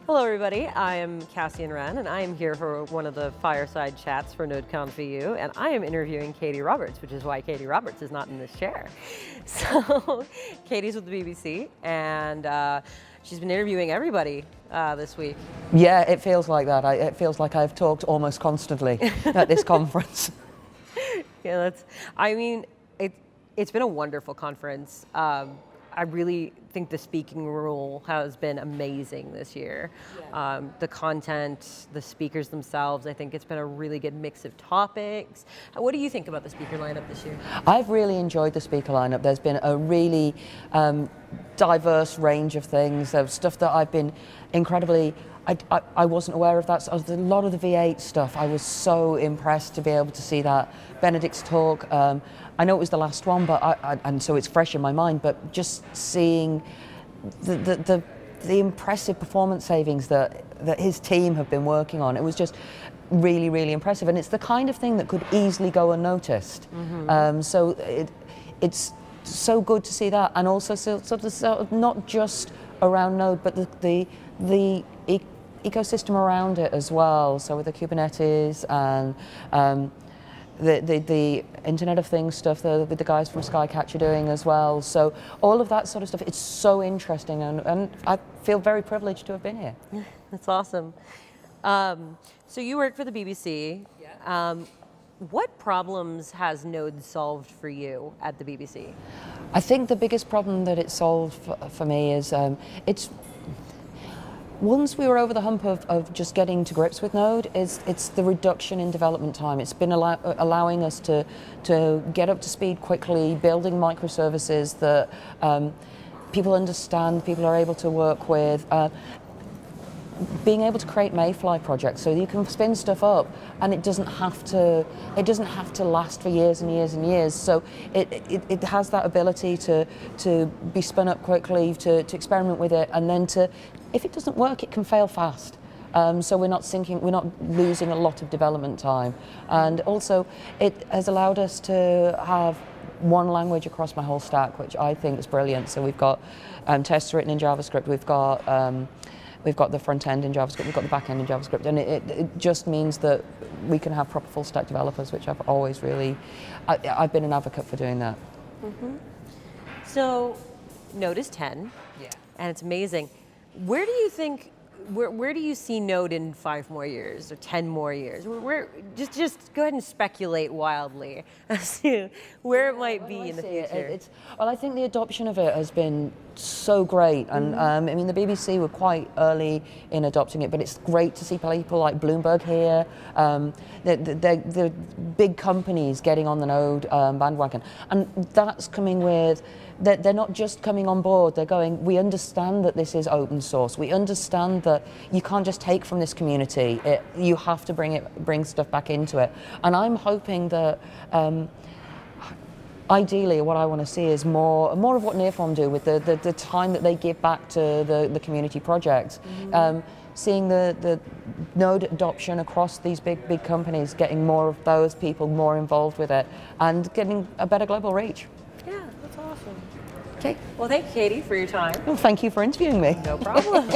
Hello everybody, I am Kassian Wren and I am here for one of the Fireside chats for NodeConf EU, and I am interviewing Katie Roberts, which is why Katie Roberts is not in this chair. So Katie's with the BBC and she's been interviewing everybody this week. Yeah, it feels like that. It feels like I've talked almost constantly at this conference. Yeah, it's been a wonderful conference. I really think the speaking rule has been amazing this year. Yeah. The content, the speakers themselves, I think it's been a really good mix of topics. What do you think about the speaker lineup this year? I've really enjoyed the speaker lineup. There's been a really diverse range of things, of stuff that I've been incredibly, I wasn't aware of that. So a lot of the V8 stuff, I was so impressed to be able to see that. Benedict's talk, I know it was the last one, but and so it's fresh in my mind, but just seeing the impressive performance savings that his team have been working on, it was just really, really impressive. And it's the kind of thing that could easily go unnoticed. Mm-hmm. So it's so good to see that, and also sort of not just around Node, but the ecosystem around it as well. So with the Kubernetes and the Internet of Things stuff that with the guys from Skycatch are doing as well. So all of that sort of stuff, it's so interesting, and I feel very privileged to have been here. That's awesome. So you work for the BBC. Yeah. What problems has Node solved for you at the BBC? I think the biggest problem that it solved for me is once we were over the hump of just getting to grips with Node, it's the reduction in development time. It's been allowing us to get up to speed quickly, building microservices that people understand, people are able to work with. Being able to create Mayfly projects so you can spin stuff up and it doesn't have to last for years and years and years. So it has that ability to be spun up quickly, to experiment with it, and then if it doesn't work, it can fail fast. So we're not losing a lot of development time. And also it has allowed us to have one language across my whole stack, which I think is brilliant. So we've got tests written in JavaScript, we've got the front end in JavaScript, we've got the back end in JavaScript, and it just means that we can have proper full stack developers, which I've always really, I've been an advocate for doing that. Mm-hmm. So Node is 10, yeah, and it's amazing. Where do you think, where do you see Node in 5 more years or 10 more years? Just go ahead and speculate wildly as to where it might be in the future. Well, I think the adoption of it has been so great, and I mean the BBC were quite early in adopting it, but it's great to see people like Bloomberg here, the big companies getting on the Node bandwagon, and that's coming with. They're not just coming on board, they're going, we understand that this is open source, we understand that you can't just take from this community, you have to bring stuff back into it. And I'm hoping that ideally what I want to see is more of what Nearform do with the time that they give back to the community projects. Mm-hmm. Seeing the Node adoption across these big companies, getting more of those people more involved with it, and getting a better global reach. Yeah, that's awesome. Okay. Well, thank you, Katie, for your time. Well, thank you for interviewing me. No problem.